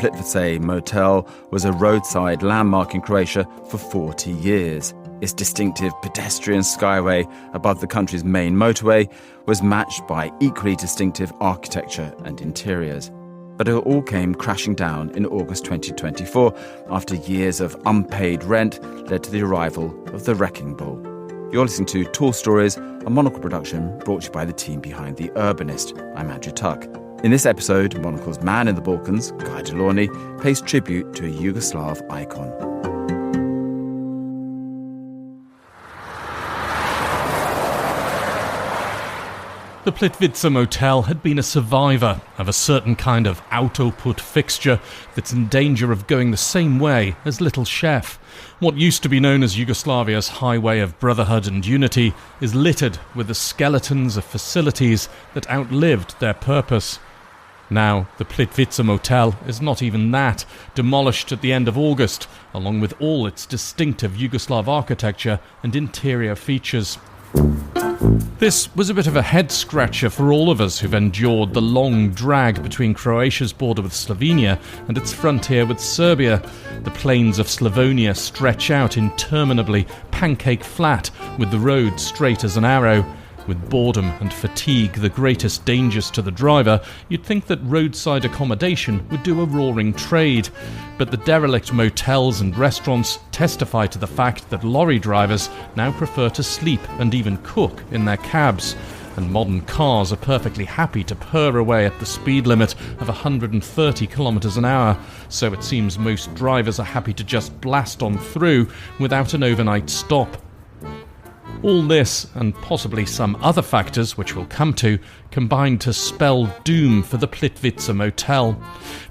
Plitvice Motel was a roadside landmark in Croatia for 40 years. Its distinctive pedestrian skyway above the country's main motorway was matched by equally distinctive architecture and interiors. But it all came crashing down in August 2024 after years of unpaid rent led to the arrival of the Wrecking Ball. You're listening to Tall Stories, a Monocle production brought to you by the team behind The Urbanist. I'm Andrew Tuck. In this episode, Monocle's man in the Balkans, Guy de Launey, pays tribute to a Yugoslav icon. The Plitvice Motel had been a survivor of a certain kind of auto-put fixture that's in danger of going the same way as Little Chef. What used to be known as Yugoslavia's highway of brotherhood and unity is littered with the skeletons of facilities that outlived their purpose. Now, the Plitvice Motel is not even that, demolished at the end of August, along with all its distinctive Yugoslav architecture and interior features. This was a bit of a head-scratcher for all of us who've endured the long drag between Croatia's border with Slovenia and its frontier with Serbia. The plains of Slavonia stretch out interminably, pancake flat, with the road straight as an arrow. With boredom and fatigue the greatest dangers to the driver, you'd think that roadside accommodation would do a roaring trade. But the derelict motels and restaurants testify to the fact that lorry drivers now prefer to sleep and even cook in their cabs. And modern cars are perfectly happy to purr away at the speed limit of 130 kilometers an hour. So it seems most drivers are happy to just blast on through without an overnight stop. All this, and possibly some other factors which we'll come to, combined to spell doom for the Plitvice Motel.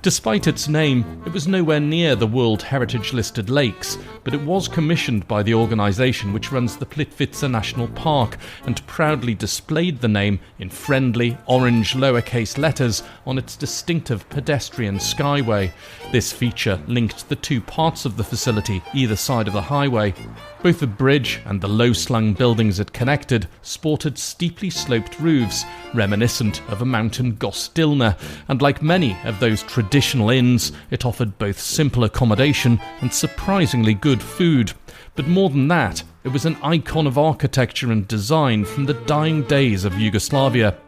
Despite its name, it was nowhere near the World Heritage listed lakes, but it was commissioned by the organisation which runs the Plitvice National Park and proudly displayed the name in friendly orange lowercase letters on its distinctive pedestrian skyway. This feature linked the two parts of the facility either side of the highway. Both the bridge and the low-slung buildings it connected sported steeply sloped roofs, reminiscent of a mountain Gostilna, and like many of those traditional inns, it offered both simple accommodation and surprisingly good food. But more than that, it was an icon of architecture and design from the dying days of Yugoslavia.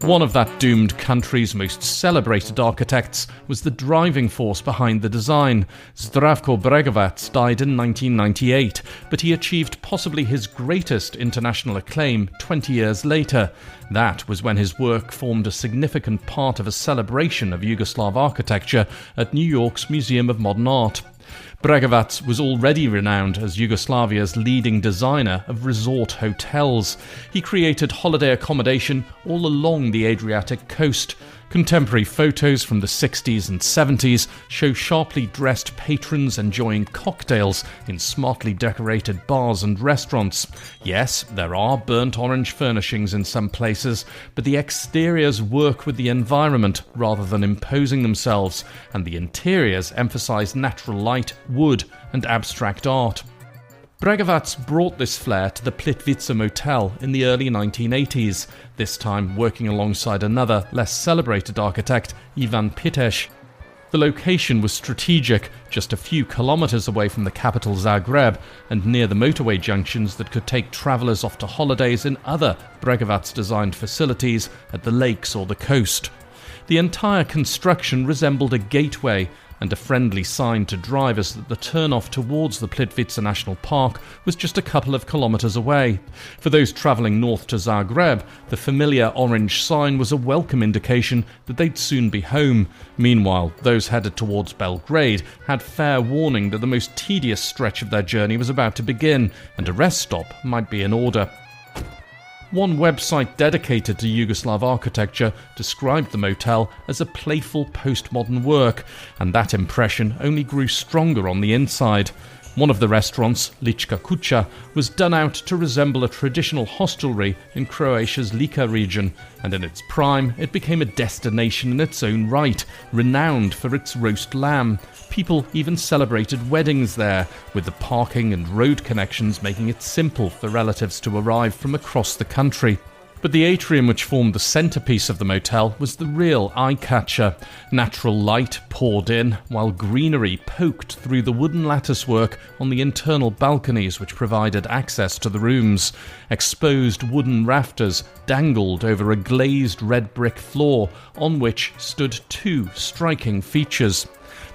One of that doomed country's most celebrated architects was the driving force behind the design. Zdravko Bregovac died in 1998, but he achieved possibly his greatest international acclaim 20 years later. That was when his work formed a significant part of a celebration of Yugoslav architecture at New York's Museum of Modern Art. Bregovac was already renowned as Yugoslavia's leading designer of resort hotels. He created holiday accommodation all along the Adriatic coast. Contemporary photos from the 60s and 70s show sharply dressed patrons enjoying cocktails in smartly decorated bars and restaurants. Yes, there are burnt orange furnishings in some places, but the exteriors work with the environment rather than imposing themselves, and the interiors emphasize natural light, wood, and abstract art. Bregovac brought this flair to the Plitvice Motel in the early 1980s, this time working alongside another, less celebrated architect, Ivan Pitesh. The location was strategic, just a few kilometres away from the capital Zagreb and near the motorway junctions that could take travellers off to holidays in other Bregovac-designed facilities at the lakes or the coast. The entire construction resembled a gateway, and a friendly sign to drivers that the turn-off towards the Plitvice National Park was just a couple of kilometres away. For those travelling north to Zagreb, the familiar orange sign was a welcome indication that they'd soon be home. Meanwhile, those headed towards Belgrade had fair warning that the most tedious stretch of their journey was about to begin, and a rest stop might be in order. One website dedicated to Yugoslav architecture described the motel as a playful postmodern work, and that impression only grew stronger on the inside. One of the restaurants, Lička Kuća, was done out to resemble a traditional hostelry in Croatia's Lika region, and in its prime it became a destination in its own right, renowned for its roast lamb. People even celebrated weddings there, with the parking and road connections making it simple for relatives to arrive from across the country. But the atrium which formed the centrepiece of the motel was the real eye-catcher. Natural light poured in, while greenery poked through the wooden latticework on the internal balconies which provided access to the rooms. Exposed wooden rafters dangled over a glazed red brick floor, on which stood two striking features.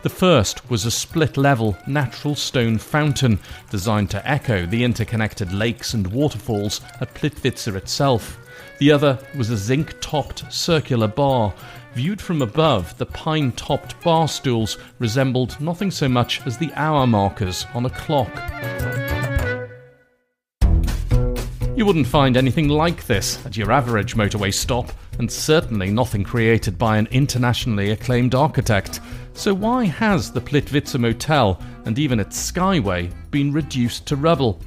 The first was a split-level natural stone fountain designed to echo the interconnected lakes and waterfalls at Plitvice itself. The other was a zinc-topped circular bar. Viewed from above, the pine-topped bar stools resembled nothing so much as the hour markers on a clock. You wouldn't find anything like this at your average motorway stop, and certainly nothing created by an internationally acclaimed architect. So why has the Plitvice Motel, and even its skyway, been reduced to rubble?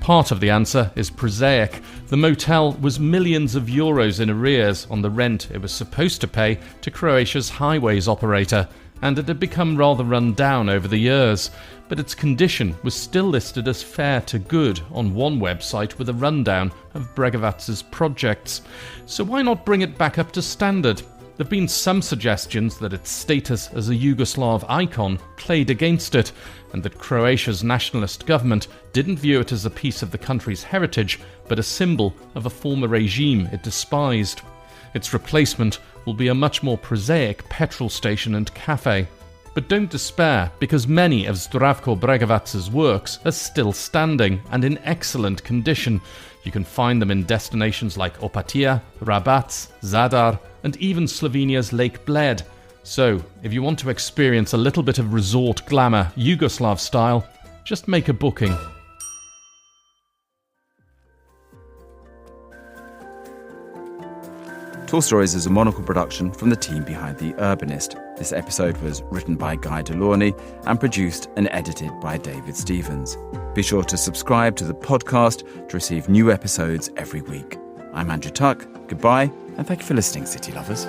Part of the answer is prosaic. The motel was millions of euros in arrears on the rent it was supposed to pay to Croatia's highways operator, and it had become rather run down over the years. But its condition was still listed as fair to good on one website with a rundown of Bregovac's projects. So why not bring it back up to standard? There have been some suggestions that its status as a Yugoslav icon played against it, and that Croatia's nationalist government didn't view it as a piece of the country's heritage, but a symbol of a former regime it despised. Its replacement will be a much more prosaic petrol station and cafe. But don't despair, because many of Zdravko Bregovac's works are still standing and in excellent condition. You can find them in destinations like Opatija, Rabat, Zadar, and even Slovenia's Lake Bled. So, if you want to experience a little bit of resort glamour, Yugoslav style, just make a booking. Tall Stories is a Monocle production from the team behind The Urbanist. This episode was written by Guy de Launey and produced and edited by David Stevens. Be sure to subscribe to the podcast to receive new episodes every week. I'm Andrew Tuck. Goodbye, and thank you for listening, City Lovers.